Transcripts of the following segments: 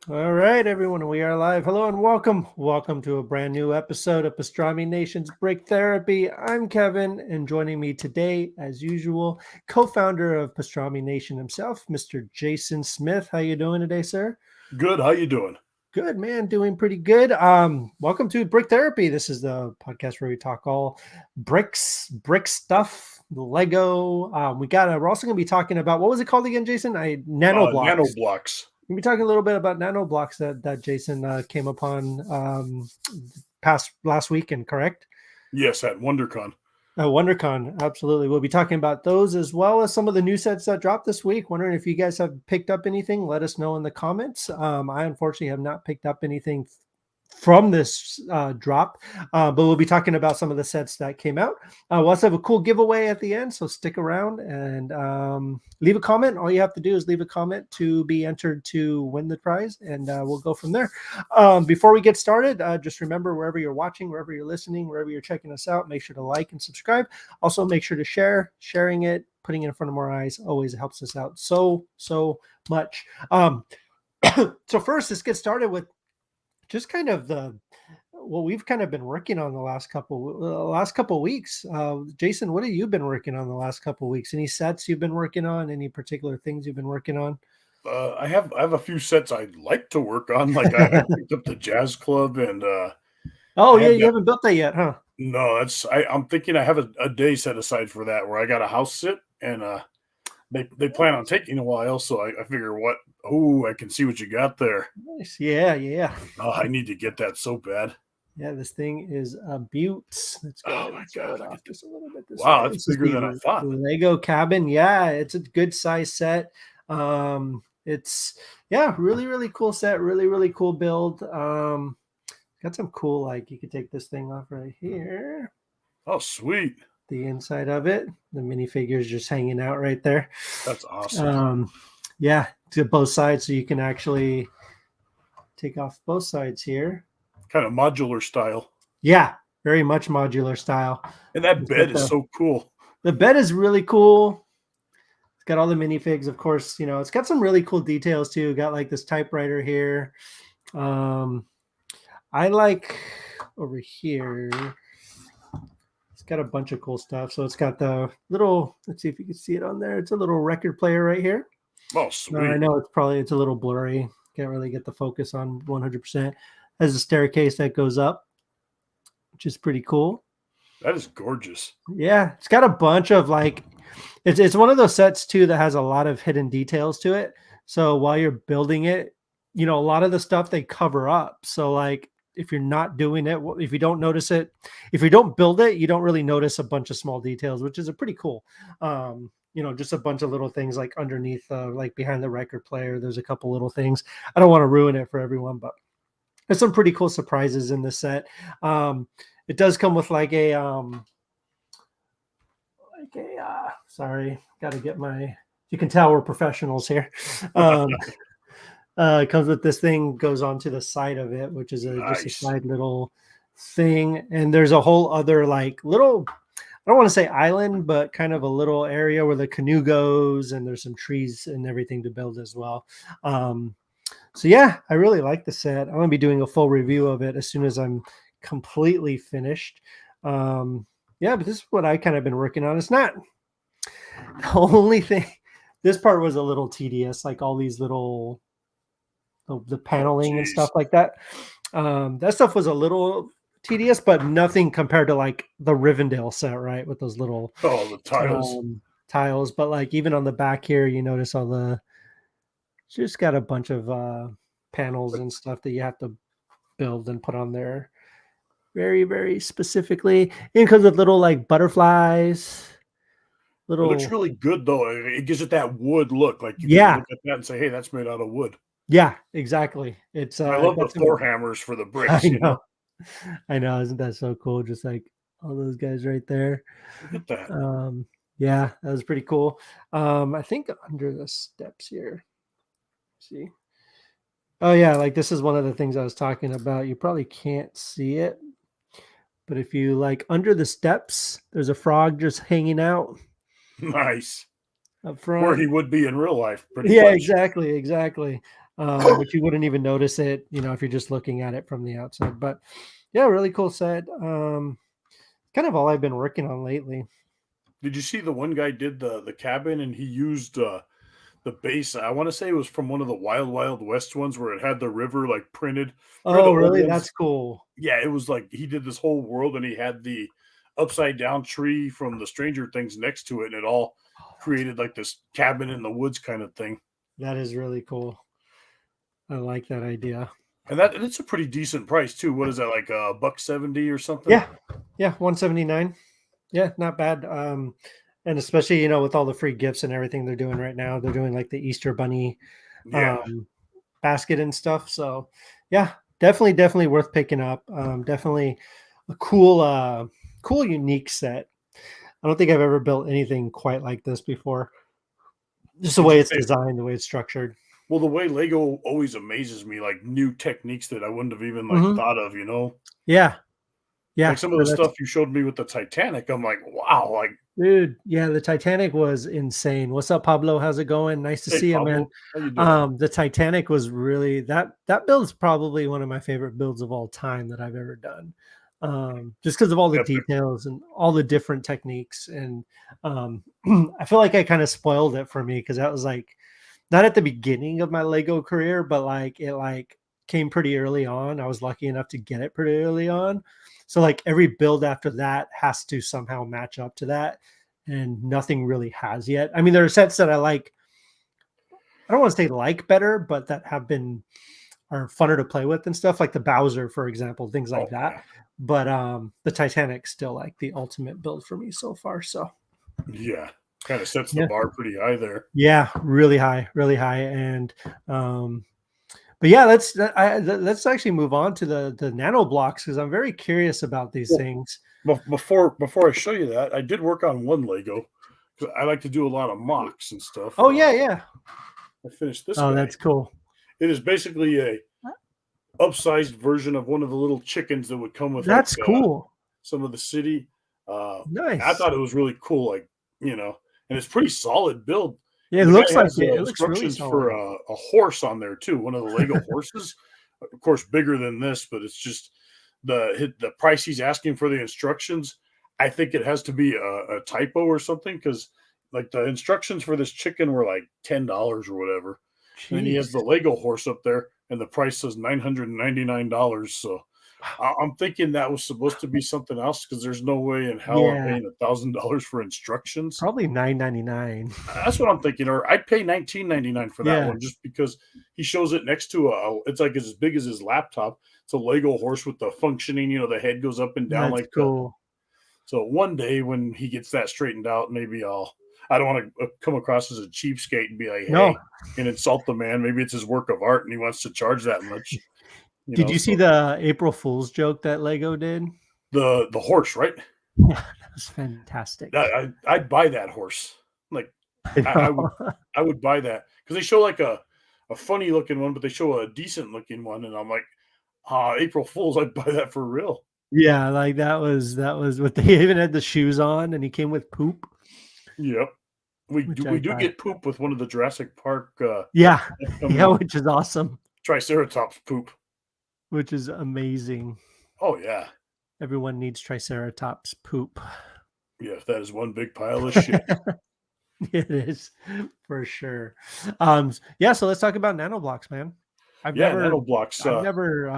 All right, everyone, we are live. Hello and welcome. Welcome to a brand new episode of Pastrami Nation's Break Therapy. I'm Kevin, and joining me today, as usual, co-founder of Pastrami Nation himself, Mr. Jason Smith. How you doing today, sir? Good. How you doing? Good, man. Doing pretty good. Welcome to Brick Therapy. This is the podcast where we talk all brick stuff, Lego. We're also going to be talking about what was it called again, Jason? Nanoblocks. Nanoblocks. We'll be talking a little bit about nanoblocks that Jason came upon past last weekend, correct? Yes, at WonderCon. WonderCon, absolutely. We'll be talking about those as well as some of the new sets that dropped this week. Wondering if you guys have picked up anything. Let us know in the comments. I unfortunately have not picked up anything from this drop, but we'll be talking about some of the sets that came out. We'll also have a cool giveaway at the end, so stick around and leave a comment. All you have to do is leave a comment to be entered to win the prize, and we'll go from there. Before we get started, just remember, wherever you're watching, wherever you're listening, wherever you're checking us out, make sure to like and subscribe. Also, make sure to share. Sharing it, putting it in front of our eyes always helps us out so much. So first, let's get started with just kind of what we've kind of been working on the last couple weeks. Jason, what have you been working on the last couple weeks? Any sets you've been working on? Any particular things you've been working on? I have a few sets I'd like to work on. Like I picked up the Jazz Club, and Oh I yeah, have you got haven't built that yet, huh? no. I'm thinking I have a day set aside for that where I got a house sit, and they plan on taking a while. So I figure what. Oh, I can see what you got there. Nice. Yeah. Oh, I need to get that so bad. Yeah, this thing is a beaut. Let's go Oh ahead my and show god, it look off at that! just a little bit this Wow, way. that's This is bigger than I the thought. Lego cabin. Yeah, it's a good size set. It's really cool set. Really cool build. Got some cool, like, you could take this thing off right here, Oh, sweet. the inside of it. The minifigures just hanging out right there. That's awesome. Um, yeah, to both sides, so you can actually take off both sides here. Kind of modular style, Yeah, very much modular style. and that It's bed got is so cool. the bed is really cool. It's got all the minifigs, of course. It's got some really cool details too. Got like this typewriter here. Um, I like over here. It's got a bunch of cool stuff. So it's got the little. Let's see if you can see it on there. It's a little record player right here. Oh, I sweet. know it's a little blurry. Can't really get the focus on 100%. Has a staircase that goes up, which is pretty cool. That is gorgeous. Yeah, it's got a bunch of like, it's one of those sets too that has a lot of hidden details to it. So while you're building it, a lot of the stuff they cover up. So like if you're not doing it, if you don't notice it, if you don't build it, you don't really notice a bunch of small details, which is a pretty cool. Just a bunch of little things like underneath, like behind the record player. There's a couple little things. I don't want to ruin it for everyone, but there's some pretty cool surprises in this set. It does come with like a sorry, got to get my, you can tell we're professionals here. It comes with this thing, goes onto the side of it, which is just a Nice. side little thing. And there's a whole other like little, I don't want to say island, but kind of a little area where the canoe goes, and there's some trees and everything to build as well. So yeah, I really like the set. I'm gonna be doing a full review of it as soon as I'm completely finished. Yeah, but this is what I kind of been working on. It's not the only thing. This part was a little tedious, like all these little the Oh, paneling and jeez. stuff like that. That stuff was a little tedious, but nothing compared to like the Rivendell set, right? With those little Oh, the tiles. tiles. But like even on the back here, you notice all the, just got a bunch of panels and stuff that you have to build and put on there very specifically. And because of little like butterflies, It looks little, really good though. It gives it that wood look. Like you can yeah, look at that and say, "Hey, that's made out of wood." yeah, exactly. It's And I love the got some, Thor hammers for the I bricks. know, I know, isn't that so cool? Just like all those guys right there. Look at that. Um, yeah, that was pretty cool. I think under the steps here. See. Oh yeah, like this is one of the things I was talking about. You probably can't see it, but if you like under the steps, there's a frog just hanging out Nice. up Where front. he would be in real life, pretty Yeah, much. exactly. which you wouldn't even notice it, if you're just looking at it from the outside. But yeah, really cool set. Kind of all I've been working on lately. Did you see the one guy did the cabin and he used the base? I want to say it was from one of the Wild Wild West ones where it had the river like printed. Remember Oh, the old really? ones? That's cool. Yeah, it was like he did this whole world and he had the upside down tree from the Stranger Things next to it, and it all Oh, created like this cabin in the woods kind of thing. that is really cool. I like that idea. And it's a pretty decent price too. What is that, like a buck 70 or something? Yeah. Yeah. 179. Yeah. Not bad. And especially, with all the free gifts and everything they're doing right now, they're doing like the Easter bunny Yeah. um, basket and stuff. So yeah, definitely worth picking up. Definitely a cool, unique set. I don't think I've ever built anything quite like this before. Just the Would way you it's say, designed, the way it's structured. well, the way Lego always amazes me, like new techniques that I wouldn't have even like Mhm. thought of, you know? Yeah. Like Yeah. some of No, the that's stuff you showed me with the Titanic, I'm like, wow, like, dude. Yeah. The Titanic was insane. What's up, Pablo? How's it going? Nice to hey see you, man. Pablo, how you doing? The Titanic was really that build is probably one of my favorite builds of all time that I've ever done. Just because of all the Epic. details and all the different techniques. And I feel like I kind of spoiled it for me because that was like not at the beginning of my Lego career, but like it like came pretty early on. I was lucky enough to get it pretty early on. So like every build after that has to somehow match up to that. And nothing really has yet. I mean, there are sets that I like. I don't want to say like better, but that have been are funner to play with and stuff like the Bowser, for example, things like Oh that. yeah. But the Titanic's still like the ultimate build for me so far. So Yeah. Kind of sets the yeah, bar pretty high there. yeah, really high, and um, but yeah, let's actually move on to the nano blocks because I'm very curious about these Well, things. before I show you that, I did work on one Lego because I like to do a lot of mocks and stuff. Oh yeah, yeah. I finished this Oh, guy. that's cool. It is basically a upsized version of one of the little chickens that would come with like That's cool. some of the city. I Nice. thought it was really cool, like, you know, and it's pretty solid build. Yeah, it And the looks guy like has it. It looks really instructions for solid. a horse on there too. One of the Lego horses, of course, bigger than this, but it's just the price he's asking for the instructions. I think it has to be a typo or something because like the instructions for this chicken were like $10 or whatever, and then he has Jeez. the Lego horse up there, and the price says $999. So I'm thinking that was supposed to be something else because there's no way in hell I'm Yeah, paying $1,000 for instructions. probably 9.99. That's what I'm thinking. Or I'd pay 19.99 for that Yeah, one just because he shows it next to it's like as big as his laptop. It's a Lego horse with the functioning, the head goes up and down that's like the. cool. So one day when he gets that straightened out, maybe I don't want to come across as a cheapskate and be like, No, hey, and insult the man. Maybe it's his work of art and he wants to charge that much, did you see So the April Fool's joke that Lego did? the horse, right? Yeah, that was fantastic. I'd buy that horse. Like I I would know. I would buy that because they show like a funny looking one, but they show a decent looking one, and I'm like, April Fools, I'd buy that for real. Yeah, like that was what they even had the shoes on, and he came with poop, Yep. We do which we I do thought, get poop with one of the Jurassic Park yeah, yeah, upcoming which is awesome, Triceratops poop. which is amazing. Oh yeah. Everyone needs Triceratops poop. Yeah, that is one big pile of shit. It is for sure. Yeah, so let's talk about nanoblocks, man. I've Yeah, never, nanoblocks. I've never,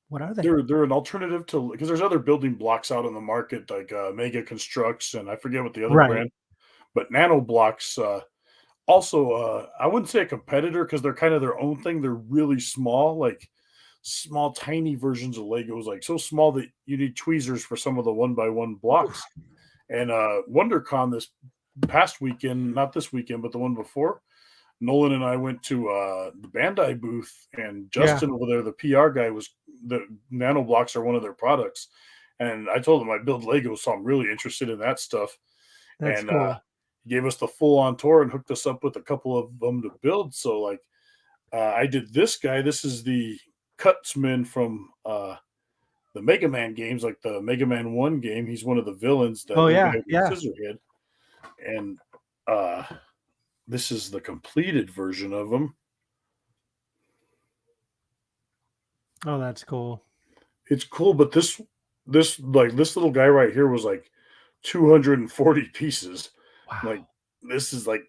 what are they? They're an alternative to because there's other building blocks out on the market like Mega Constructs and I forget what the other Right. brand, but nanoblocks also I wouldn't say a competitor because they're kind of their own thing. They're really small, like small, tiny versions of Legos, like so small that you need tweezers for some of the one by one blocks. And WonderCon this past weekend, not this weekend, but the one before, Nolan and I went to the Bandai booth, and Yeah, Justin over there, the PR guy, was the nanoblocks are one of their products. And I told him I build Legos, so I'm really interested in that stuff. that's And cool. he gave us the full on tour and hooked us up with a couple of them to build. So, like, I did this guy. This is the Cutsman from the Mega Man games, like the Mega Man 1 game. He's one of the villains, that Oh little yeah, guy with yeah. the scissor head. And uh, this is the completed version of him. Oh, that's cool. It's cool, but this little guy right here was like 240 pieces. Like, Wow. this is like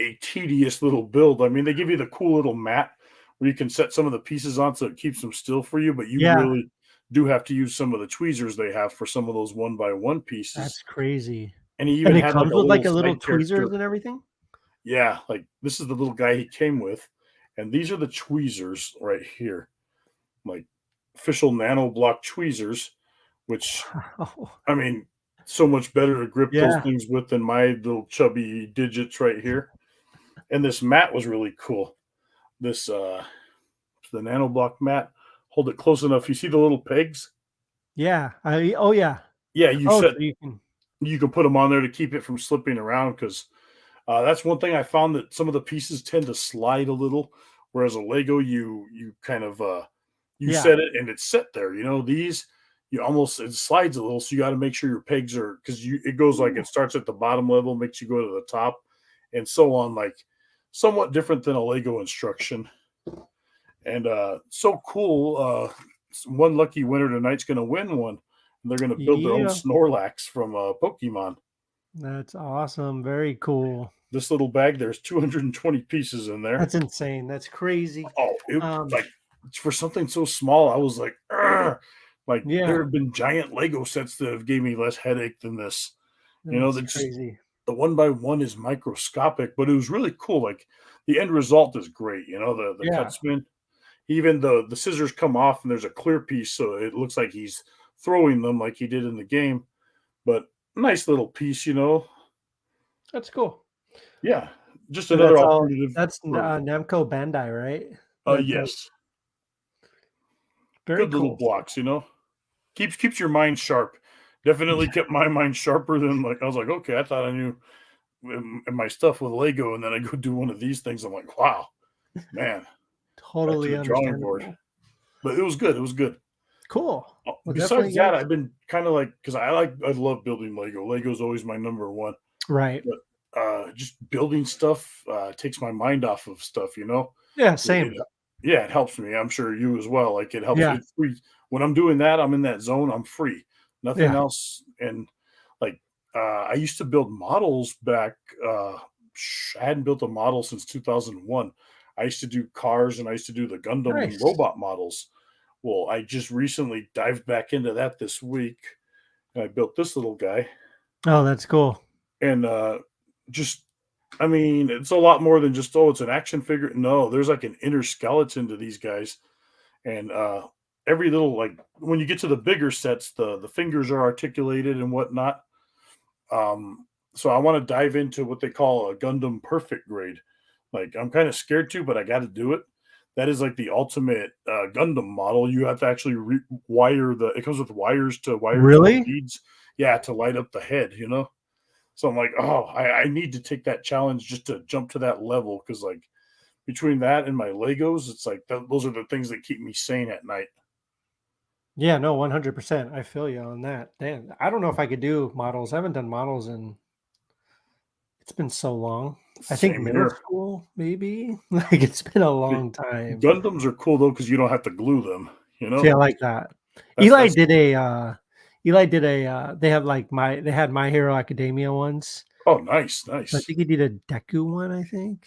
a tedious little build. I mean, they give you the cool little mat where you can set some of the pieces on so it keeps them still for you, but you Yeah, really do have to use some of the tweezers they have for some of those one by one pieces. that's crazy. And he And even it had like comes a with like little a little side tweezers character. and everything? Yeah, like this is the little guy he came with. And these are the tweezers right here, like official nano block tweezers, which Wow. I mean, so much better to grip those Yeah. things with than my little chubby digits right here. And this mat was really cool. This the nano block mat. Hold it close enough. You see the little pegs? Yeah. Oh, yeah. Yeah, Oh, so you can you can put them on there to keep it from slipping around because that's one thing I found that some of the pieces tend to slide a little, whereas a Lego you kind of you yeah. set it and it's set there. You know, these you almost it slides a little, so you got to make sure your pegs are because you it goes like Ooh, it starts at the bottom level, makes you go to the top, and so on. Like somewhat different than a Lego instruction, and so cool. One lucky winner tonight's going to win one. And they're going to build their own yeah. Snorlax from Pokemon. That's awesome. Very cool. This little bag, there's 220 pieces in there. That's insane. That's crazy. Oh, it Um, like for something so small, I was like, "Ugh." Like there yeah, have been giant Lego sets that have gave me less headache than this. You know, that's that just crazy. the one by one is microscopic, but it was really cool. Like the end result is great. You know, the cut Yeah. spin, even the scissors come off and there's a clear piece, so it looks like he's throwing them like he did in the game. But nice little piece, you know. That's cool. Yeah, just And another that's all alternative that's for Namco Bandai, right? That does yes, very good little cool. blocks, you know. Keeps your mind sharp. Definitely kept my mind sharper than like I was like, okay, I thought I knew my stuff with Lego, and then I go do one of these things. I'm like, wow, man, back to Totally the drawing board. understandable. But it was good. It was good. Cool. Well, definitely Besides that, gotta I've been kind of like because I love building Lego. Lego's always my number one. right. But just building stuff takes my mind off of stuff. You know, Yeah, it, same. yeah, it helps me. I'm sure you as well. Like it helps. Yeah, It free when I'm doing that. I'm in that zone. I'm free. Nothing yeah. else. And like I used to build models back. I hadn't built a model since 2001. I used to do cars and I used to do the Gundam and Nice. robot models. Well, I just recently dived back into that this week and I built this little guy. Oh, that's cool. And just I mean, it's a lot more than just, oh, it's an action figure. No, there's like an inner skeleton to these guys. And every little like when you get to the bigger sets, the fingers are articulated and whatnot. So I want to dive into what they call a Gundam Perfect grade. Like I'm kind of scared to, but I got to do it. That is like the ultimate Gundam model. You have to actually wire the. It comes with wires to wire the Really? leads. Yeah, to light up the head. You know. So I'm like, oh, I need to take that challenge just to jump to that level because like between that and my Legos, it's like those are the things that keep me sane at night. Yeah, no, 100%. I feel you on that. Damn, I don't know if I could do models. I haven't done models in it's been so long. I think Same middle here. school, maybe. Like it's been a See, long time. Gundams are cool though because you don't have to glue them. You See, I know, like that. that's Eli that's did a Eli did a they have like they had My Hero Academia ones. oh nice, So I nice. think he did a Deku one, I think.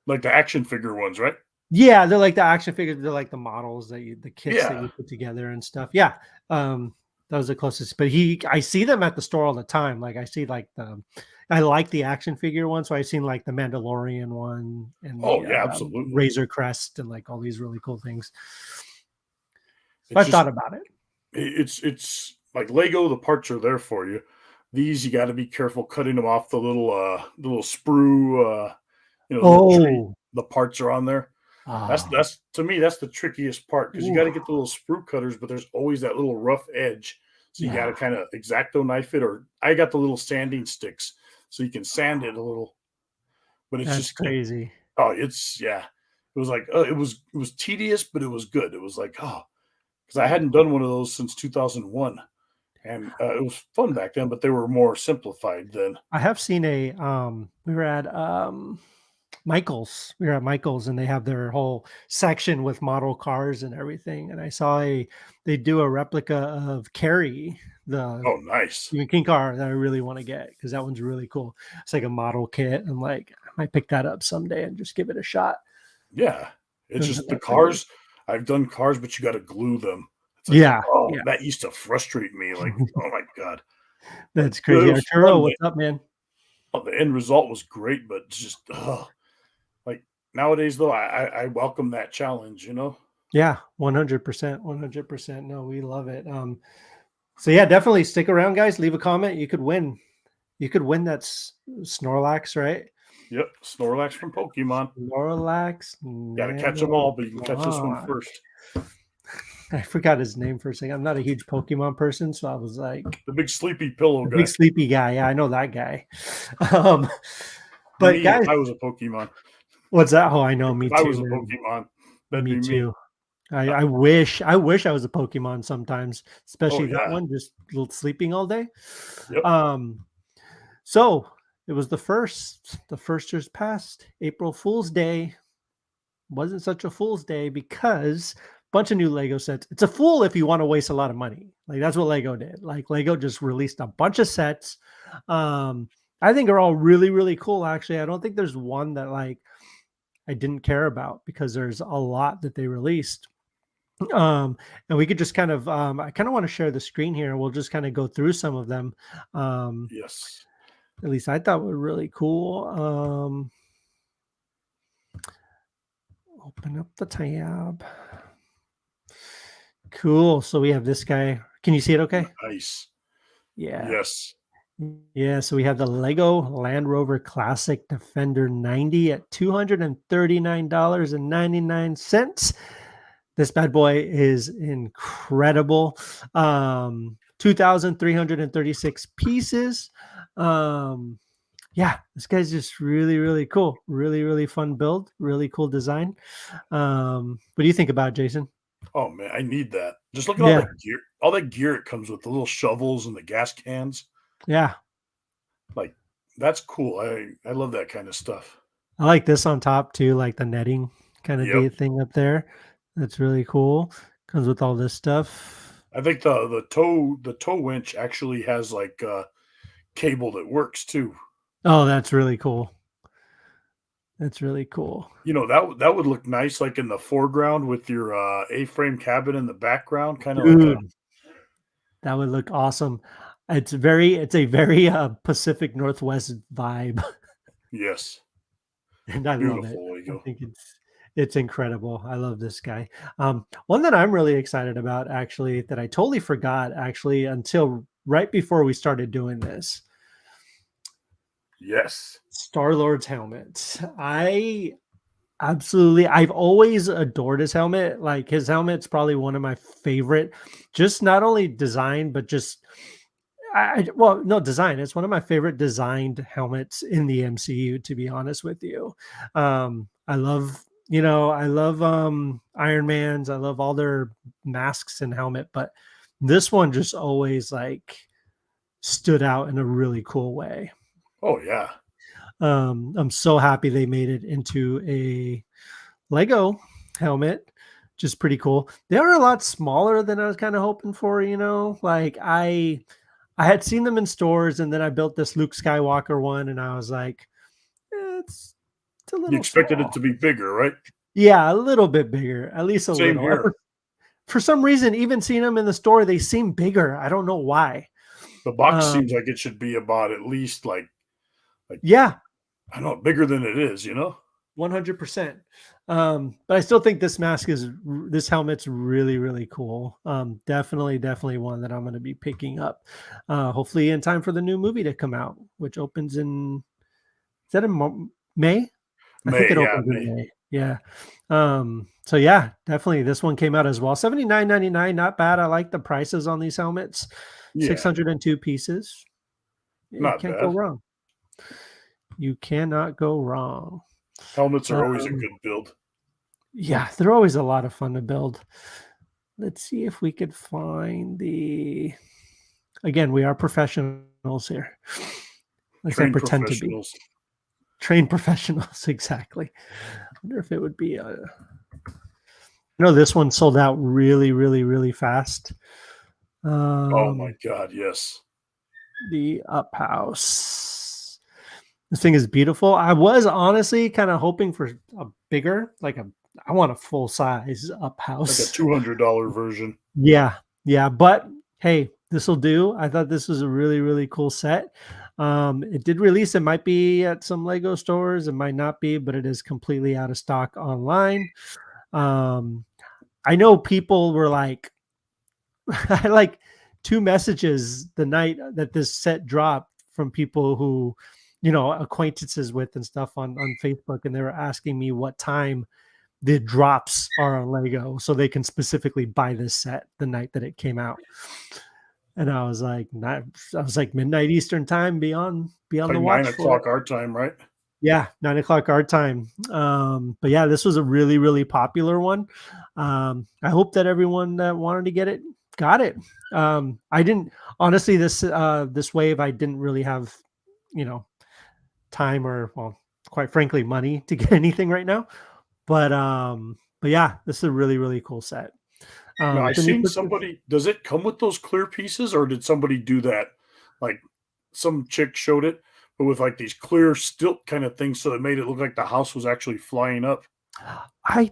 Like the action figure ones, right? Yeah, they're like the action figures, they're like the models the kits that Yeah. you put together and stuff. Yeah. That was the closest. But I see them at the store all the time. Like I see like I like the action figure one. So I've seen like the Mandalorian one and Oh the yeah, absolutely. Razor Crest and like all these really cool things. So It's I've just thought about it. it's like Lego. The parts are there for you. These you got to be careful cutting them off the little sprue. Little tree. Oh, The parts are on there. ah, That's to me that's the trickiest part because you ooh, got to get the little sprue cutters, but there's always that little rough edge. So you got to yeah, kind of exacto knife it, or I got the little sanding sticks, so you can sand it a little. But it's that's just crazy. oh, it's yeah. It was like it was tedious, but it was good. It was like oh, because I hadn't done one of those since 2001, and it was fun back then, but they were more simplified then. I have seen we were at Michaels. We were at Michaels and they have their whole section with model cars and everything. And I saw they do a replica of Carrie, the Oh, nice. Stephen King car that I really want to get because that one's really cool. It's like a model kit. I'm like, I might pick that up someday and just give it a shot. Yeah. It's Doesn't just the that pretty? cars. I've done cars, but you got to glue them. It's like, Yeah, oh, yeah. that used to frustrate me. Like, oh my God. Like, That's it crazy. was fun. Arturo, what's up, man? The end result was great, but just, like nowadays, though, I welcome that challenge, you know? Yeah, 100%. 100%. No, we love it. So yeah, definitely stick around, guys. Leave a comment. You could win. You could win that Snorlax, right? Yep. Snorlax from Pokemon. Snorlax Got to catch them all, but you can catch this one Nanoblock. first. I forgot his name for a second. I'm not a huge Pokemon person, so I was like The big sleepy pillow the guy. big sleepy guy. Yeah, I know that guy. Um, but Me, if guys, I was a Pokemon. what's that? Oh, I know. Me If I was too, a man. Pokemon, that'd Me be me. too. I wish I was a Pokemon sometimes, Oh especially that yeah. one, just sleeping all day. Yep. So it was the first. The first just passed. April Fool's Day wasn't such a fool's day because a bunch of new Lego sets. It's a fool if you want to waste a lot of money. Like that's what Lego did. Like Lego just released a bunch of sets. I think are all really, really cool. Actually, I don't think there's one that like I didn't care about because there's a lot that they released. And we could just kind of I kind of want to share the screen here. We'll just kind of go through some of them. Yes. At least I thought were really cool. Open up the tab. Cool. So we have this guy. Can you see it okay? Nice. Yeah. Yes. Yeah. So we have the Lego Land Rover Classic Defender 90 at $239.99. This bad boy is incredible. 2,336 pieces. Yeah, this guy's just really, really cool. Really, really fun build. Really cool design. What do you think about it, Jason? Oh man, I need that. Just look at Yeah, all that gear it comes with, the little shovels and the gas cans. yeah. Like that's cool. I love that kind of stuff. I like this on top too, like the netting kind of Yep. thing up there. That's really cool. Comes with all this stuff. I think the tow winch actually has like cable that works too. Oh, that's really cool. That's really cool. You know, that would look nice like in the foreground with your A-frame cabin in the background, kind of like a Dude, that would look awesome. It's a very Pacific Northwest vibe, yes, and I love it. beautiful I Lego. think it's incredible. I love this guy. One that I'm really excited about, actually, that I totally forgot actually until right before we started doing this. Yes. Star-Lord's helmet. I've always adored his helmet. Like his helmet's probably one of my favorite, just not only design, but just well, no design. It's one of my favorite designed helmets in the MCU, to be honest with you. I love, I love Iron Man's, I love all their masks and helmet, but this one just always like stood out in a really cool way. Oh yeah. I'm so happy they made it into a Lego helmet, just pretty cool. They are a lot smaller than I was kind of hoping for, like I had seen them in stores and then I built this Luke Skywalker one and I was like, it's a You little expected small. it to be bigger, right? Yeah, a little bit bigger, at least a Same little. here. For some reason, even seeing them in the store, they seem bigger. I don't know why. The box seems Um, like it should be about at least like yeah, I don't know, bigger than it is, you know? 100%. But I still think this helmet's really, really cool. Definitely one that I'm going to be picking up. Hopefully in time for the new movie to come out, which opens is that in May? I think May, it yeah, opens in May. May. Yeah. So yeah, definitely this one came out as well. $79.99, not bad. I like the prices on these helmets. Yeah, 602 pieces. You not can't go bad. wrong. You cannot go wrong. Helmets are always a Um, good build. yeah, they're always a lot of fun to build. Let's see if we could find again, we are professionals here. Let's not Trained pretend to be professionals. trained professionals. Exactly. I wonder if it would be a. No, this one sold out really, really, really fast. Oh my God, yes. The Up House. This thing is beautiful. I was honestly kind of hoping for a bigger, I want a full size Up Like a House. $200 version. Yeah, yeah, but hey, this will do. I thought this was a really, really cool set. It did release. It might be at some Lego stores. It might not be, but it is completely out of stock online. I know people were like, I had like 2 messages the night that this set dropped from people who, acquaintances with and stuff on Facebook, and they were asking me what time the drops are on Lego so they can specifically buy this set the night that it came out. And I was like, midnight Eastern time, beyond Like the 9 watch for it. o'clock our time, right? Yeah, 9 o'clock our time. But yeah, this was a really, really popular one. I hope that everyone that wanted to get it got it. I didn't honestly this wave. I didn't really have, time or, well, quite frankly, money to get anything right now. But yeah, this is a really, really cool set. Now, I Then you seen put somebody, does it come with those clear pieces or did somebody do that? Like some chick showed it, but with like these clear stilt kind of things, so that made it look like the house was actually flying up. I I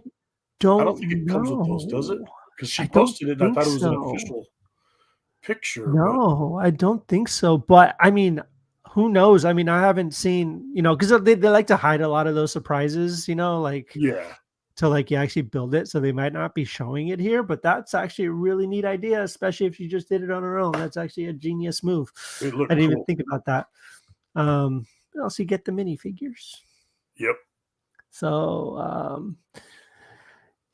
don't don't think it comes with those, does it? know. Because I she don't posted it and I think thought it was an so. official picture, but No, I don't think so. But I mean, who knows? I mean, I haven't seen, because they like to hide a lot of those surprises, like yeah, to like you actually build it. So they might not be showing it here, but that's actually a really neat idea, especially if you just did it on her own. That's actually a genius move. it I looked didn't even cool. think about that. Also you get the minifigures. Yep. So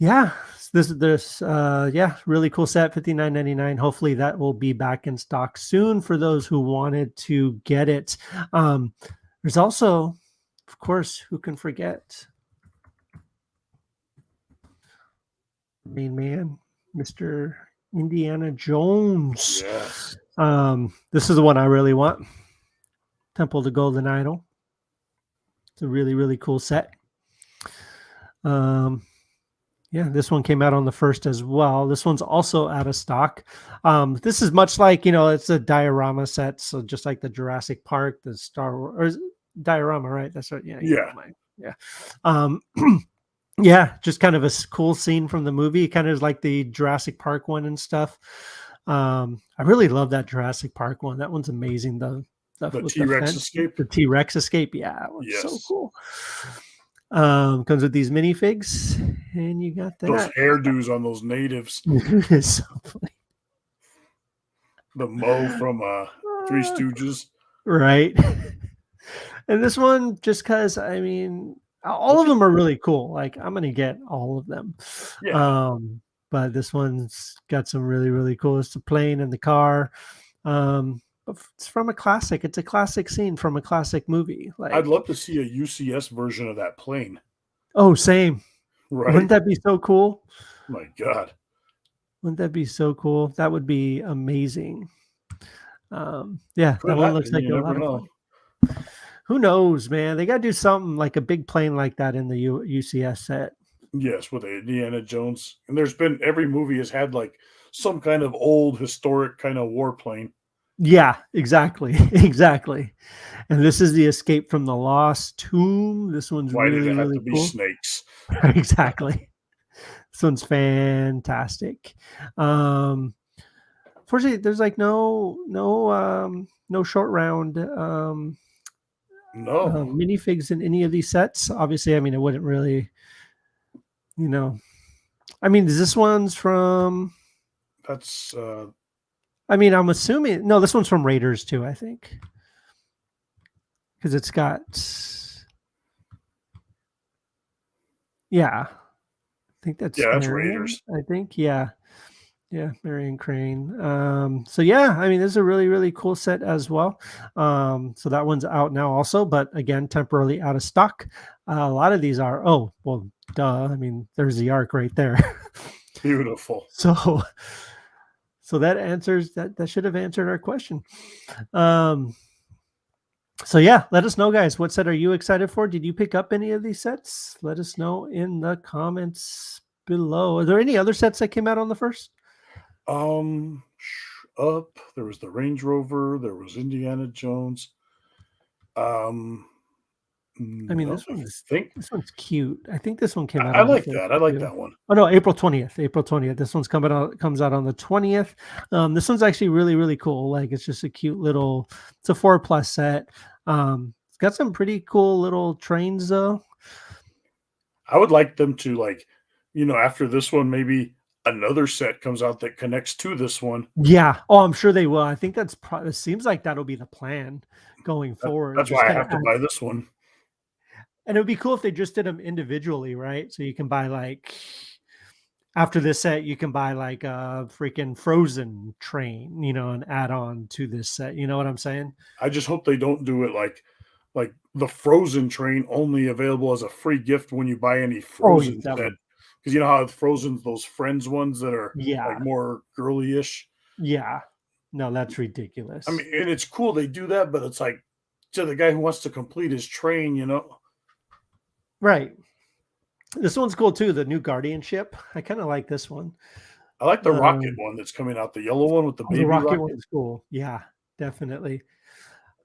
yeah, really cool set, $59.99. Hopefully that will be back in stock soon for those who wanted to get it. There's also, of course, who can forget main man, Mr. Indiana Jones. Yes. This is the one I really want. Temple of the Golden Idol. It's a really, really cool set. Yeah, this one came out on the 1st as well. This one's also out of stock. This is much like, it's a diorama set. So just like the Jurassic Park, the Star Wars, or diorama, right? That's right. Yeah. Yeah. Yeah. Yeah, just kind of a cool scene from the movie, kind of like the Jurassic Park one and stuff. I really love that Jurassic Park one. That one's amazing. The T-Rex escape. The T-Rex escape. Yeah, that one's so Yes. cool. Comes with these minifigs, and you got that. Those hairdos on those natives. It's so funny. The Mo from Three Stooges. Right. And this one, just because, I mean, all of them are really cool. Like, I'm gonna get all of them. Yeah. But this one's got some really, really cool. It's the plane and the car. It's from a classic. It's a classic scene from a classic movie. Like, I'd love to see a UCS version of that plane. Oh, same. Right? Wouldn't that be so cool? My God. Wouldn't that be so cool? That would be amazing. Yeah, Could that one looks happen, like you a never lot of know. fun. Who knows, man? They got to do something like a big plane like that in the UCS set. Yes, with Indiana Jones. And there's been every movie has had like some kind of old historic kind of warplane. Yeah, exactly. Exactly. And this is the Escape from the Lost Tomb. This one's Why really, did it have really to be cool. snakes? Exactly. This one's fantastic. Fortunately, there's like no short round No. minifigs in any of these sets. Obviously, I mean, it wouldn't really, I mean, this one's from, That's I mean, I'm assuming, no, this one's from Raiders too, I think. Because it's got, yeah, I think that's that's Marion, Raiders. I think, yeah, Marion Crane. So yeah, I mean, this is a really, really cool set as well. So that one's out now also, but again, temporarily out of stock. A lot of these are, oh, well, duh. I mean, there's the arc right there. Beautiful. So that answers that should have answered our question. So yeah, let us know, guys. What set are you excited for? Did you pick up any of these sets? Let us know in the comments below. Are there any other sets that came out on the first? Up. There was the Range Rover. There was Indiana Jones. I mean, No, I think this one's cute. I think this one came out I on the like first that. I like too. that one. Oh no, April 20th. April 20th. This one's comes out on the 20th. This one's actually really, really cool. Like it's just a cute little, it's a 4+ set. It's got some pretty cool little trains though. I would like them to after this one, maybe another set comes out that connects to this one. Yeah. Oh, I'm sure they will. I think that's it seems like that'll be the plan going forward. That's Just why I kind of have to buy this one. and it would be cool if they just did them individually, right? So you can buy like after this set, you can buy like a freaking Frozen train, an add on to this set. You know what I'm saying? I just hope they don't do it like the Frozen train only available as a free gift when you buy any Oh, Frozen that set. would, Because you know how Frozen's those Friends ones that are like yeah, more girly-ish. yeah. No, that's I mean, ridiculous. and it's cool they do that, but it's like to the guy who wants to complete his train. Right. This one's cool too. The new Guardian ship. I kind of like this one. I like the rocket Um, one that's coming out, the yellow one with the the baby rocket rocket. one's cool. Yeah, definitely.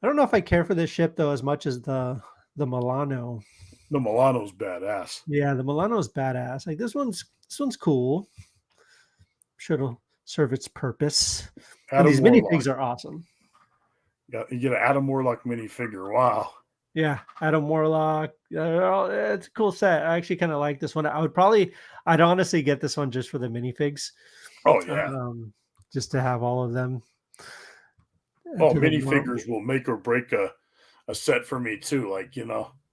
I don't know if I care for this ship though as much as the Milano. The Milano's badass. Yeah, the Milano's badass. Like this one's cool. Sure it'll serve its purpose. And Adam these Warlock. minifigs are awesome. You get an Adam Warlock minifigure. Wow. Yeah, Adam Warlock. It's a cool set. I actually kind of like this one. I'd honestly get this one just for the minifigs, Oh yeah. just to have all of them. Oh, To the more. minifigures will make or break a set for me too.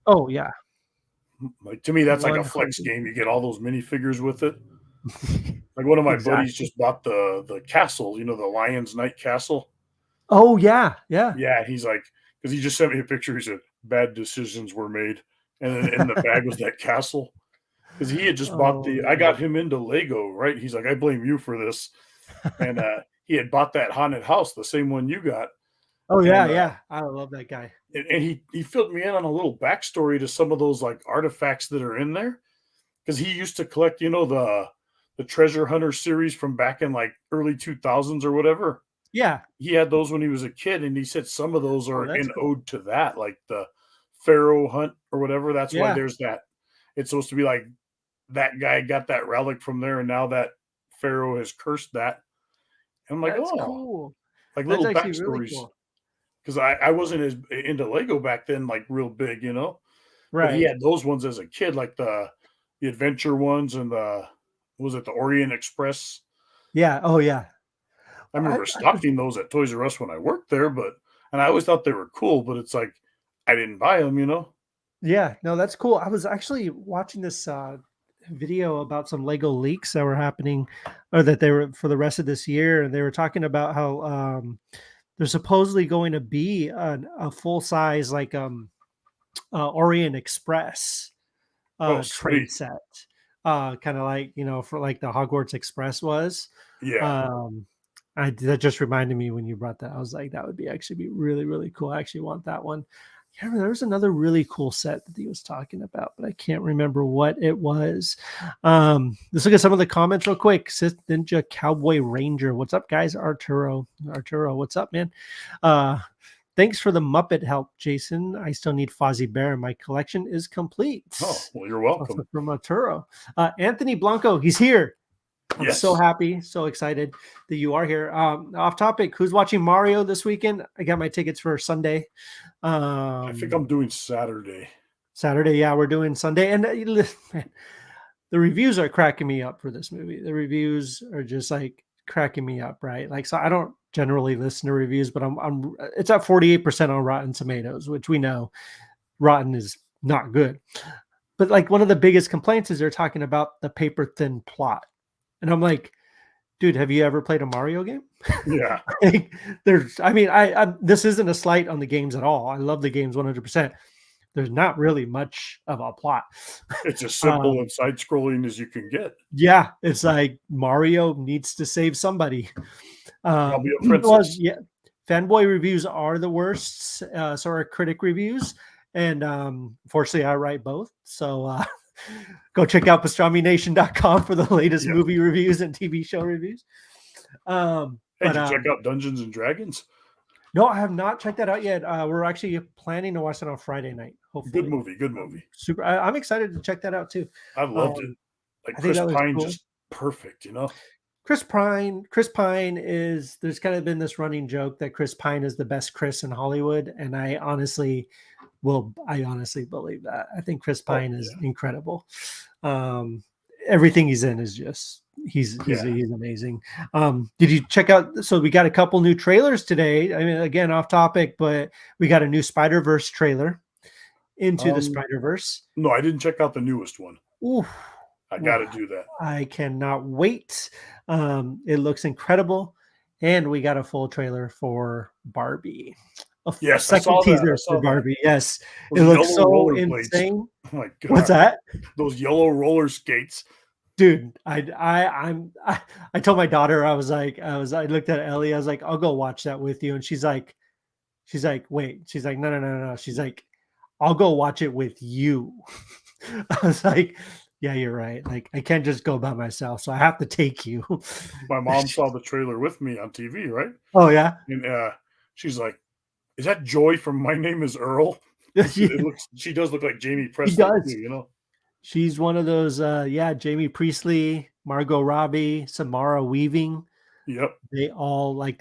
Oh yeah, Like to me, that's like a flex 100. game. You get all those minifigures with it. Like one of my buddies Exactly. just bought the castle, the Lion's Night castle. Oh yeah, yeah. Yeah, he's like, because he just sent me a picture. He said bad decisions were made, and then in the bag was that castle. Because he had just bought Oh I got man. him into Lego, right? He's like, I blame you for this, and he had bought that haunted house, the same one you got, Oh yeah, and yeah. I love that guy. he filled me in on a little backstory to some of those like artifacts that are in there because he used to collect, the treasure hunter series from back in like early 2000s or whatever. Yeah. He had those when he was a kid, and he said some of those Oh, are that's in cool. ode to that, like the Pharaoh hunt or whatever. That's why Yeah, there's that. It's supposed to be like that guy got that relic from there, and now that Pharaoh has cursed that. And I'm like, that's oh, cool. like That's little actually really backstories. cool. Because I wasn't as into Lego back then, like real big. But he Right. had those ones as a kid, like the adventure ones and was it the Orient Express? Yeah. Oh yeah. I I, remember I stocking those at Toys R Us when I worked there, and I always thought they were cool, but it's like I didn't buy them. Yeah, no, that's cool. I was actually watching this video about some Lego leaks that were happening, or that they were for the rest of this year, and they were talking about how there's supposedly going to be a full size like Orient Express Oh, train sweet. set, kind of like for like the Hogwarts Express was. Yeah. Um, that just reminded me when you brought that. I was like, that would be actually be really really cool. I actually want that one. Yeah, there was another really cool set that he was talking about, but I can't remember what it was. Let's look at some of the comments real quick. Sith Ninja Cowboy Ranger. What's up, guys? Arturo, what's up, man? Thanks for the Muppet help, Jason. I still need Fozzie Bear. My collection is complete. Oh, well, you're Also welcome. from Arturo. Anthony Blanco, he's here. I'm so Yes. happy, so excited that you are here. Off topic, who's watching Mario this weekend? I got my tickets for Sunday. I think I'm doing Saturday. Saturday, yeah, we're doing Sunday, and man, the reviews are cracking me up for this movie. The reviews are just like cracking me up, right? Like, so I don't generally listen to reviews, but I'm it's at 48% on Rotten Tomatoes, which we know Rotten is not good. But like one of the biggest complaints is they're talking about the paper thin plot, and I'm like, dude, have you ever played a Mario game? Yeah. Like, I mean, this isn't a slight on the games at all. I love the games 100%. There's not really much of a plot. It's as simple Um, and side scrolling as you can get. yeah, it's like Mario needs to save somebody. Probably a Well, princess. yeah, fanboy reviews are the worst. So are critic reviews, and fortunately, I write both. So go check out pastramination.com for the latest Yep. movie reviews and TV show reviews. Hey, did you check out Dungeons and Dragons? No, I have not checked that out yet. We're actually planning to watch that on Friday night. Hopefully, Good movie. Good movie. Super. I'm excited to check that out too. I loved it. Like I think Chris that was Pine, cool. just perfect. Chris Pine is, there's kind of been this running joke that Chris Pine is the best Chris in Hollywood. And I honestly believe that. I think Chris Pine is incredible. Everything he's in is just, he's amazing. Did you check out, so we got a couple new trailers today. I mean, again, off topic, but we got a new Spider-Verse trailer, Into the Spider-Verse. No, I didn't check out the newest one. Ooh. I got to do that. I cannot wait. It looks incredible. And we got a full trailer for Barbie. Yes, second teaser for Barbie. Yes. It looks so insane. Oh my God. What's that? Those yellow roller skates. Dude, I told my daughter, I looked at Ellie, I was like, I'll go watch that with you. And she's like, wait. She's like, no. She's like, I'll go watch it with you. I was like, yeah, you're right. Like, I can't just go by myself, so I have to take you. My mom saw the trailer with me on TV, right? Oh, yeah? And she's like, is that Joy from My Name is Earl? She does look like Jamie Presley. She does. Too, She's one of those, Jamie Priestley, Margot Robbie, Samara Weaving. Yep. They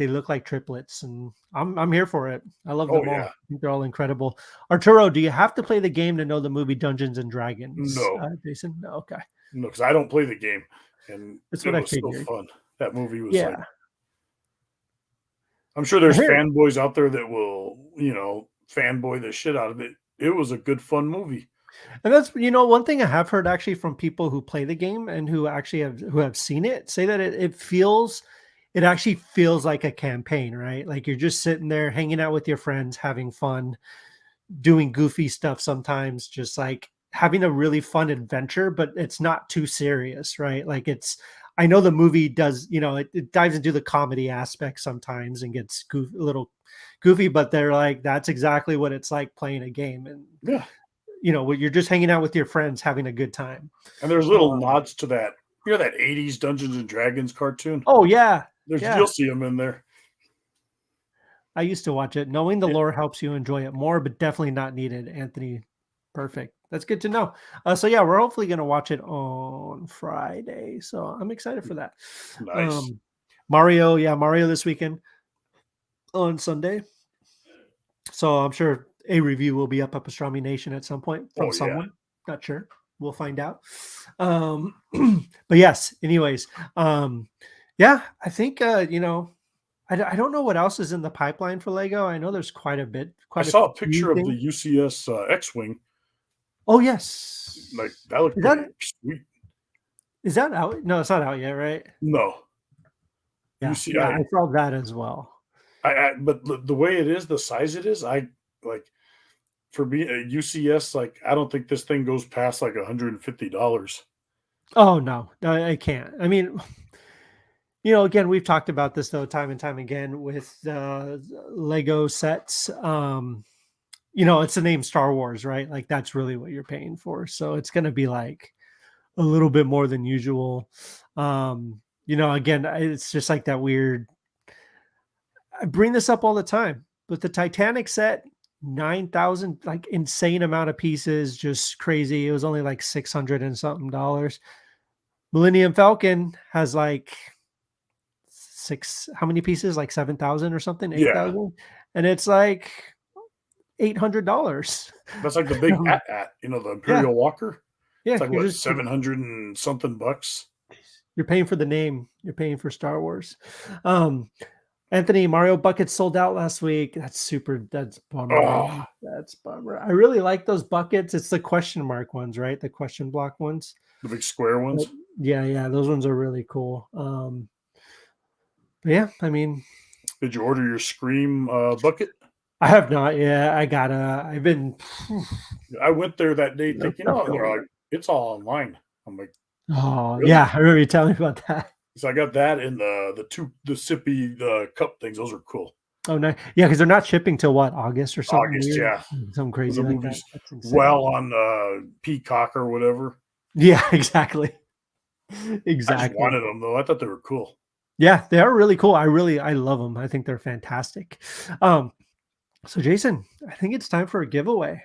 look like triplets, and I'm here for it. I love them all. Yeah. I think they're all incredible. Arturo, do you have to play the game to know the movie Dungeons and Dragons? No. Jason? No, okay. No, because I don't play the game. And that's what I figured. So fun. That movie was like, I'm sure there's fanboys out there that will, fanboy the shit out of it. It was a good, fun movie. And that's, one thing I have heard actually from people who play the game and who actually have seen it, say that it actually feels like a campaign, right? Like you're just sitting there hanging out with your friends, having fun, doing goofy stuff sometimes, just like having a really fun adventure, but it's not too serious, right? Like I know the movie does, it dives into the comedy aspect sometimes and gets a little goofy, but they're like, that's exactly what it's like playing a game. And yeah, you're just hanging out with your friends, having a good time. And there's little nods to that, that 80s Dungeons and Dragons cartoon. Oh yeah. You'll see them in there. I used to watch it. Knowing the lore helps you enjoy it more, but definitely not needed. Anthony, perfect. That's good to know. So yeah, we're hopefully going to watch it on Friday. So I'm excited for that. Nice. Mario this weekend on Sunday. So I'm sure a review will be up at Pastrami Nation at some point from someone. Not sure. We'll find out. But yes, anyways, I think, I don't know what else is in the pipeline for Lego. I know there's quite a bit. I saw a picture of the UCS X-Wing. Oh, yes. Like, that looked pretty sweet. Is that out? No, it's not out yet, right? No. Yeah, I saw that as well. But the way it is, the size it is, for me, UCS, I don't think this thing goes past $150. Oh, no, I can't. I mean, again, we've talked about this though time and time again with Lego sets. It's the name Star Wars, right? Like that's really what you're paying for. So it's going to be like a little bit more than usual. Again, it's just like that weird. I bring this up all the time, but the Titanic set, 9,000, like insane amount of pieces, just crazy. It was only like $600 and something. Millennium Falcon has like how many pieces? Like 7,000 or something, 8,000, and it's like $800. That's like the big the Imperial Walker. Yeah, it's like what, 700 and something bucks. You're paying for the name. You're paying for Star Wars. Anthony, Mario buckets sold out last week. That's bummer. Oh. That's bummer. I really like those buckets. It's the question mark ones, right? The question block ones. The big square ones. Yeah. Those ones are really cool. Yeah, I mean. Did you order your Scream bucket? I have not. Yeah, I went there that day thinking, they're like, it's all online. I'm like, oh, really? Yeah, I remember you telling me about that. So I got that and the sippy cup things. Those are cool. Oh, no. Yeah, because they're not shipping till what, August or something August, weird? yeah. Something crazy The like that. movie's That's insane. well on Peacock or whatever. Yeah, exactly. I just Exactly. wanted them though. I thought they were cool. Yeah, they are really cool. I love them. I think they're fantastic. Um, so Jason, I think it's time for a giveaway.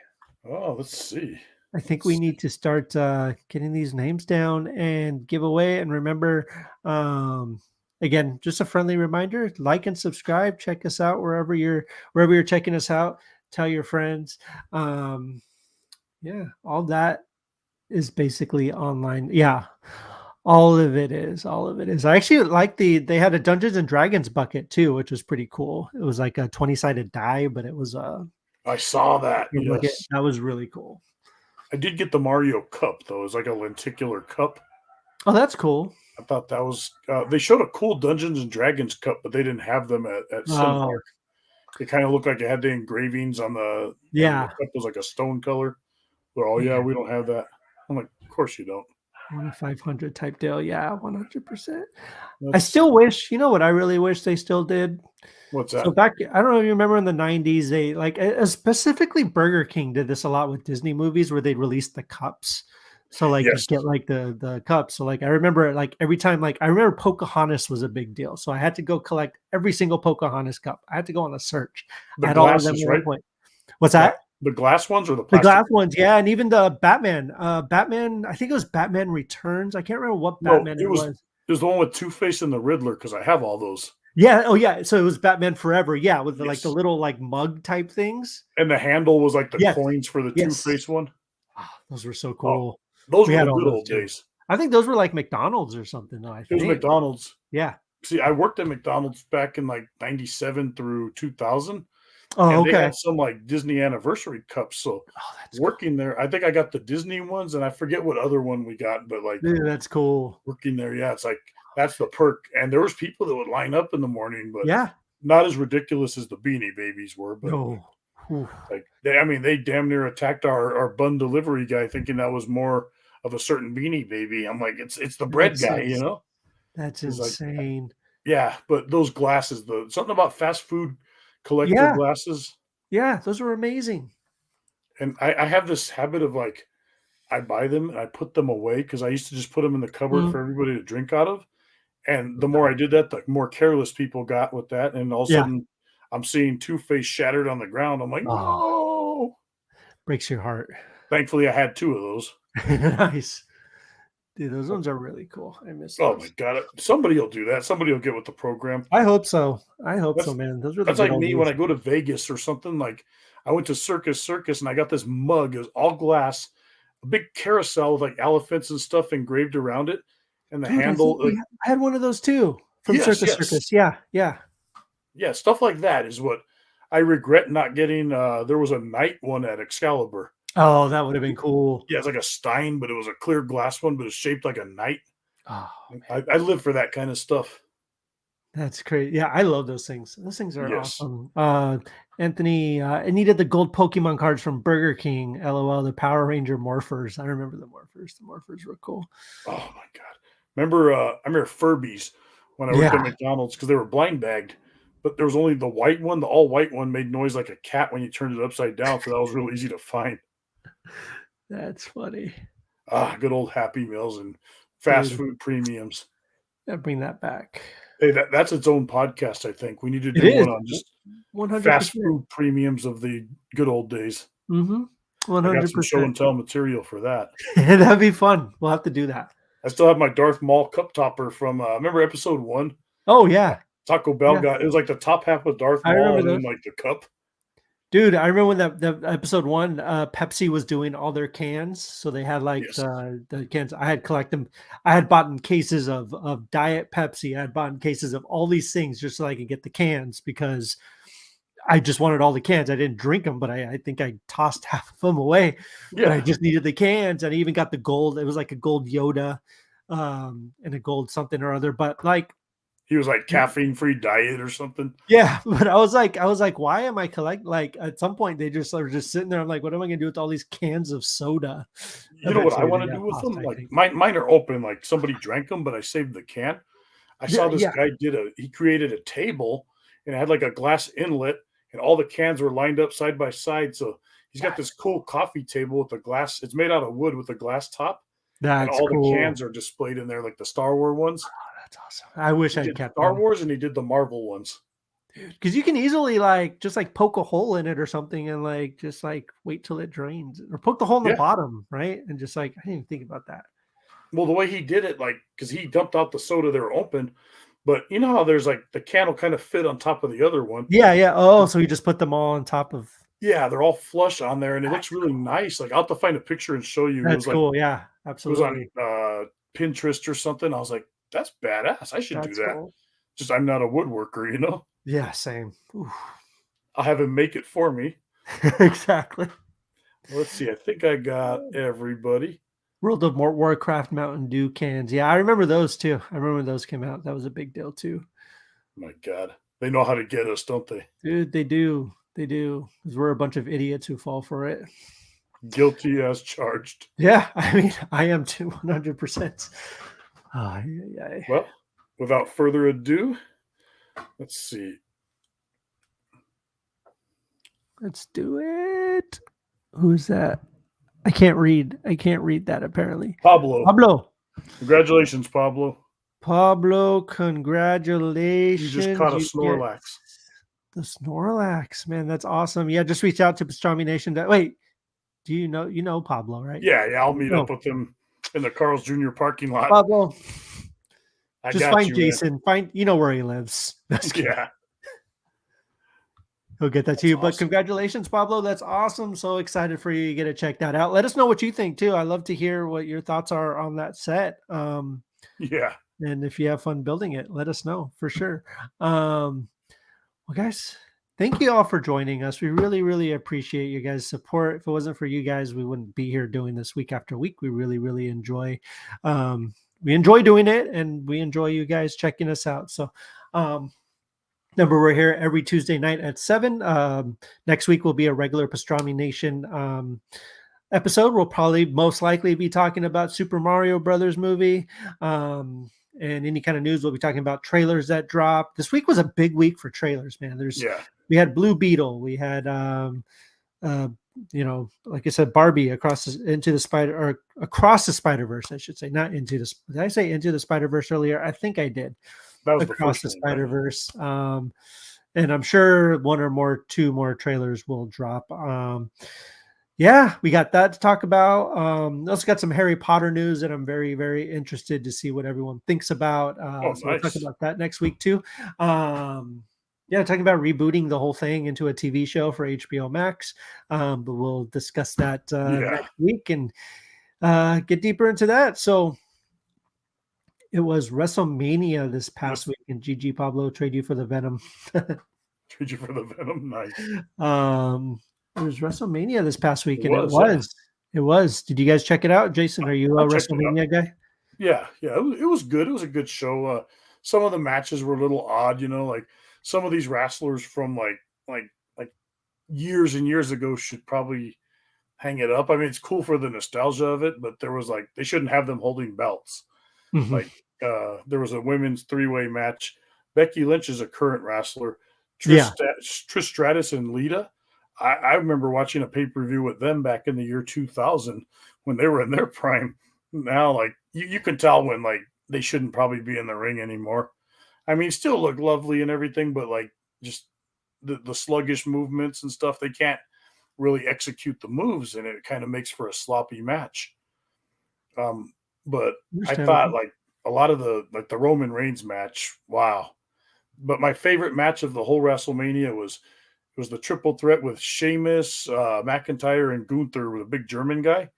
Oh, let's see. I think we need to start getting these names down and give away. And remember, again, just a friendly reminder: like and subscribe. Check us out wherever you're checking us out. Tell your friends. Yeah, all that is basically online. Yeah, all of it is. All of it is. I actually like they had a Dungeons and Dragons bucket too, which was pretty cool. It was like a 20-sided die, but it was I saw that. a bucket. Yes, That was really cool. I did get the Mario Cup though. It's like a lenticular cup. Oh, that's cool. I thought that was. They showed a cool Dungeons and Dragons cup, but they didn't have them at Oh, Cinemark. It kind of looked like it had the engravings on and the yeah. cup was like a stone color. But oh yeah, Yeah. we don't have that. I'm like, of course you don't. 1 500 type deal. Yeah, 100%. I That's still wish, you know what I really wish they still did? what's So that? back, I don't know if you remember in the 90s, they like specifically Burger King did this a lot with Disney movies where they'd release the cups. So like you Yes, get like the cups. So like I remember like every time, like I remember Pocahontas was a big deal. So I had to go collect every single Pocahontas cup. I had to go on a search. I the had all of them glasses, at one right? point. What's Gla- that? the glass ones or the The plastic glass ones? ones, yeah, and even the Batman, Batman. I think it was Batman Returns. I can't remember what No, Batman it it was was. the one with Two Face and the Riddler because I have all those. Yeah. Oh, yeah. So it was Batman Forever. Yeah, with the, like the Yes, little like mug type things. and the handle was like the Yes. coins for the Two Yes. Face one. Ah, those were so Oh, cool. those We were had the all good those old too. days. I think those were like McDonald's or something. Though I It was think. McDonald's. Yeah. See, I worked at McDonald's back in like 97 through 2000, Oh, and they okay. had some like Disney anniversary cups. So Oh, that's cool. working there, I think I got the Disney ones, and I forget what other one we got, but like Dude, that's cool. working there, yeah, it's like that's the perk. And there was people that would line up in the morning, but Yeah. not as ridiculous as the Beanie Babies were. But No. Whew. like I mean, they damn near attacked our bun delivery guy, thinking that was more of a certain Beanie Baby. I'm like, it's the bread That's guy, you know. that's He's like, insane. yeah, but those glasses, the something about fast food collector Yeah. glasses, Yeah. Those were amazing. and I have this habit of like I buy them and I put them away because I used to just put them in the cupboard Mm. for everybody to drink out of. And the more I did that, the more careless people got with that. And all of a Yeah. sudden, I'm seeing Two Face shattered on the ground. I'm like, Oh, no. breaks your heart. Thankfully, I had two of those. Nice. Dude, those ones are really cool. I miss Oh my those. god, somebody will do that. Somebody will get with the program. I hope so. I hope so, That's man. Those were the that's good like old me when days. I go to Vegas or something. Like I went to Circus and I got this mug. It was all glass, a big carousel with like elephants and stuff engraved around it, and the Dude, I think handle. Like I had one of those too from yes, Circus yes, Circus. Yeah, yeah. yeah, stuff like that is what I regret not getting. There was a knight one at Excalibur. Oh, that would have been cool. Yeah, it's like a Stein, but it was a clear glass one, but it's shaped like a knight. Oh, I live for that kind of stuff. that's great. Yeah, I love those things. Those things are Yes. awesome. Anthony, I needed the gold Pokemon cards from Burger King. LOL, the Power Ranger morphers. I remember the morphers. The morphers were cool. Oh my god. Remember? I remember Furbies when I worked at Yeah, McDonald's because they were blind bagged, but there was only the white one. The all white one made noise like a cat when you turned it upside down, so that was real easy to find. that's funny. Ah, good old Happy Meals and fast Dude, food premiums. yeah, bring that back. Hey, that's its own podcast. I think we need to It do is one on just fast 100%. food premiums of the good old days. Mm-hmm. I got some show 100%. and tell material for that. That'd be fun. We'll have to do that. I still have my Darth Maul cup topper from remember episode 1? Oh yeah, Taco Bell yeah. got it was like the top half with Darth I Maul remember and then those. like the cup. Dude, I remember when the episode one, Pepsi was doing all their cans, so they had like Yes. the cans. I had collect them. I had bought in cases of Diet Pepsi. I had bought in cases of all these things just so I could get the cans because I just wanted all the cans. I didn't drink them, but I think I tossed half of them away. But I Yeah. just needed the cans, and I even got the gold. It was like a gold Yoda, and a gold something or other. But like, He was like caffeine free diet or something. yeah, but I was like, why am I collect? Like at some point they just are just sitting there. I'm like, what am I gonna do with all these cans of soda? You know what I Eventually, want they to do got with tossed, them? I Like think. mine are open. Like somebody drank them, but I saved the can. I Yeah, saw this yeah. guy he created a table and it had like a glass inlet, and all the cans were lined up side by side. So he's got this cool coffee table with a glass. It's made out of wood with a glass top, and That's all the cool. cans are displayed in there, like the Star Wars ones. That's awesome. I wish He I'd did kept Star them. Wars and he did the Marvel ones. Because you can easily like just like poke a hole in it or something and like just like wait till it drains or poke the hole in the Yeah. bottom, right? And just like I didn't even think about that. Well, the way he did it, like, because he dumped out the soda, they were open, but you know how there's like the can will kind of fit on top of the other one. Yeah, yeah. Oh, so you just put them all on top of Yeah, they're all flush on there, and it looks that's really cool. nice. Like, I'll have to find a picture and show you. That's cool. Yeah, It was on absolutely. Pinterest or something. I was like, that's badass. I should do That's that. cool. Just I'm not a woodworker, you know. Yeah, same. Oof. I'll have him make it for me. Exactly. Let's see. I think I got everybody. World of Warcraft Mountain Dew cans. Yeah, I remember those too. I remember when those came out. That was a big deal too. My God, they know how to get us, don't they? Dude, they do. They do. Because we're a bunch of idiots who fall for it. Guilty as charged. Yeah, I mean, I am too 100%. Ay, ay, ay. Well, without further ado, let's see. Let's do it. Who's that? I can't read. I can't read that apparently. Pablo. Pablo. Congratulations, Pablo. Pablo, You congratulations. just caught a You get Snorlax. the Snorlax, man. That's awesome. Yeah, just reach out to Pastrami Nation. Wait, do you know Pablo, right? Yeah, I'll meet No. up with him in the Carl's Jr. parking lot. Pablo, I just got find you, Jason. Find where he lives. That's man. good. Yeah, He'll get that that's to you. But awesome. congratulations, Pablo. That's awesome. So excited for you to get to check that out. Let us know what you think too. I love to hear what your thoughts are on that set. Yeah, And if you have fun building it, let us know for sure. Well, guys, thank you all for joining us. We really, really appreciate you guys' support. If it wasn't for you guys, we wouldn't be here doing this week after week. We really, really enjoy doing it, and we enjoy you guys checking us out. So remember, we're here every Tuesday night at 7. Next week will be a regular Pastrami Nation episode. We'll probably most likely be talking about Super Mario Brothers movie. And any kind of news, we'll be talking about trailers that dropped. This week was a big week for trailers, man. We had Blue Beetle, we had like I said, Barbie across the Spider-Verse, I should say, not into the. Did I say Into the Spider-Verse earlier? I think I did. that was Across the the first one. Spider-Verse. And I'm sure two more trailers will drop. Yeah, we got that to talk about. Also got some Harry Potter news that I'm very, very interested to see what everyone thinks about. Oh, So we'll talk nice. about that next week too. Yeah, talking about rebooting the whole thing into a TV show for HBO Max. But we'll discuss that next week and get deeper into that. So it was WrestleMania this past week, and GG Pablo, trade you for the Venom. Trade you for the Venom, nice. It was WrestleMania this past week, It and was. it was. Did you guys check it out, Jason? Are you a I checked it out. WrestleMania guy? Yeah, it was good. It was a good show. Some of the matches were a little odd, like some of these wrestlers from like years and years ago should probably hang it up. I mean, it's cool for the nostalgia of it, but there was they shouldn't have them holding belts. Mhm. Like there was a women's 3-way match. Becky Lynch is a current wrestler. Yeah. Trish Stratus and Lita. I remember watching a pay-per-view with them back in the year 2000 when they were in their prime. Now, you can tell when they shouldn't probably be in the ring anymore. I mean, still look lovely and everything, but just the sluggish movements and stuff, they can't really execute the moves, and it kind of makes for a sloppy match. But I thought a lot of the Roman Reigns match, wow. But my favorite match of the whole WrestleMania was the triple threat with Sheamus, McIntyre, and Gunther with a big German guy.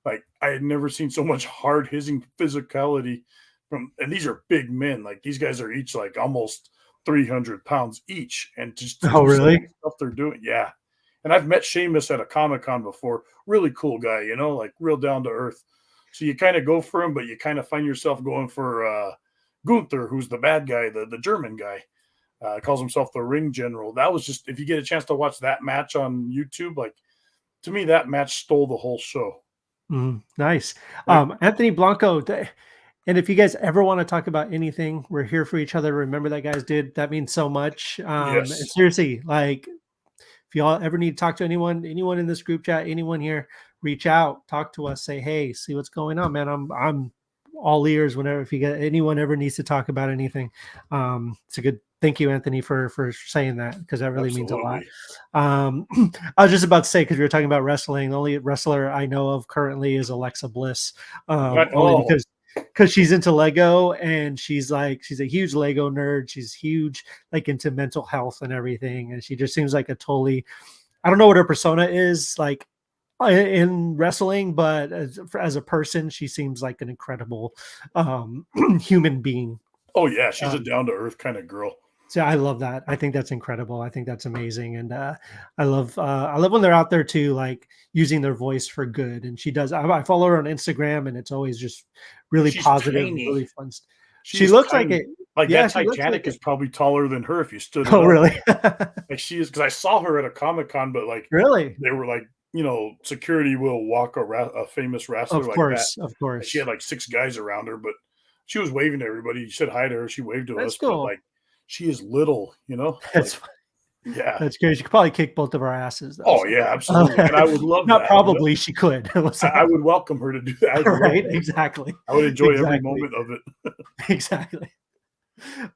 I had never seen so much hard hitting physicality and these are big men. These guys are each almost 300 pounds each, and just really stuff they're doing. Yeah. And I've met Sheamus at a Comic-Con before. Really cool guy, real down to earth. So you kind of go for him, but you kind of find yourself going for Gunther, who's the bad guy, the German guy. Calls himself the Ring General. That was just, if you get a chance to watch that match on YouTube, to me, that match stole the whole show. Nice. Anthony Blanco, And if you guys ever want to talk about anything, we're here for each other. Remember that, guys, dude. That means so much. And Yes. seriously, like, if y'all ever need to talk to anyone in this group chat, anyone here, reach out, talk to us, say, hey, see what's going on, man. I'm all ears whenever, if you get anyone ever needs to talk about anything. It's a good, thank you, Anthony, for saying that, because that really means a lot. Absolutely. I was just about to say, because we were talking about wrestling, the only wrestler I know of currently is Alexa Bliss. Only because she's into Lego, and she's a huge Lego nerd. She's huge, like, into mental health and everything. And she just seems like a totally, I don't know what her persona is like in wrestling, but as a person, she seems like an incredible human being. Oh yeah, she's a down to earth kind of girl. So I love that. I think that's incredible. I think that's amazing. And I love when they're out there too, like, using their voice for good. And she does. I follow her on Instagram, and it's always just really positive, tiny. really fun. She looks tiny. Like it. Like, yeah, that Titanic is probably taller than her if you stood. Oh, really? Like, she is, because I saw her at a Comic-Con, but like, really, they were like, security will walk a famous wrestler of like course, that. Of course. She had like 6 guys around her, but she was waving to everybody. You said hi to her. She waved to us. Cool. But like, she is little, That's like, yeah, that's great. She could probably kick both of our asses, though. Oh, yeah, absolutely. And I would love not that. Probably she could. I would welcome her to do that. Right? Exactly. I would enjoy every moment of it. Exactly.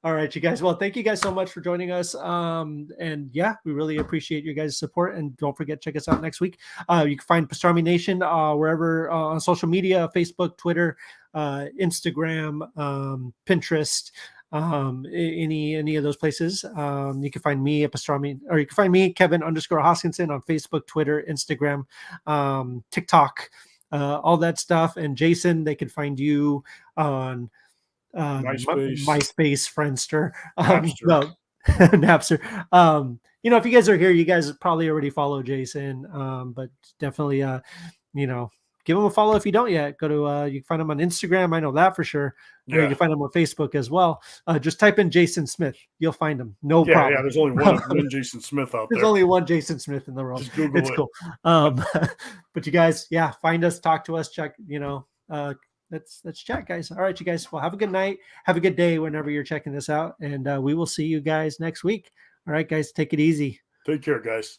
All right, you guys. Well, thank you guys so much for joining us. And yeah, we really appreciate your guys' support. And don't forget, check us out next week. You can find Pastrami Nation wherever on social media: Facebook, Twitter, Instagram, Pinterest, any of those places. You can find me at Pastrami, or you can find me, Kevin_Hoskinson, on Facebook, Twitter, Instagram, TikTok, all that stuff. And Jason, they can find you on MySpace, Friendster, Napster. If you guys are here, you guys probably already follow Jason, but definitely, give him a follow if you don't yet. Go to, you can find him on Instagram. I know that for sure. Yeah. You can find him on Facebook as well. Just type in Jason Smith. You'll find him. No problem. Yeah, there's only one Jason Smith out there. There's only one Jason Smith in the world. Just Google it. Cool. But you guys, find us, talk to us, check, let's chat, guys. All right, you guys. Well, have a good night. Have a good day whenever you're checking this out. And we will see you guys next week. All right, guys. Take it easy. Take care, guys.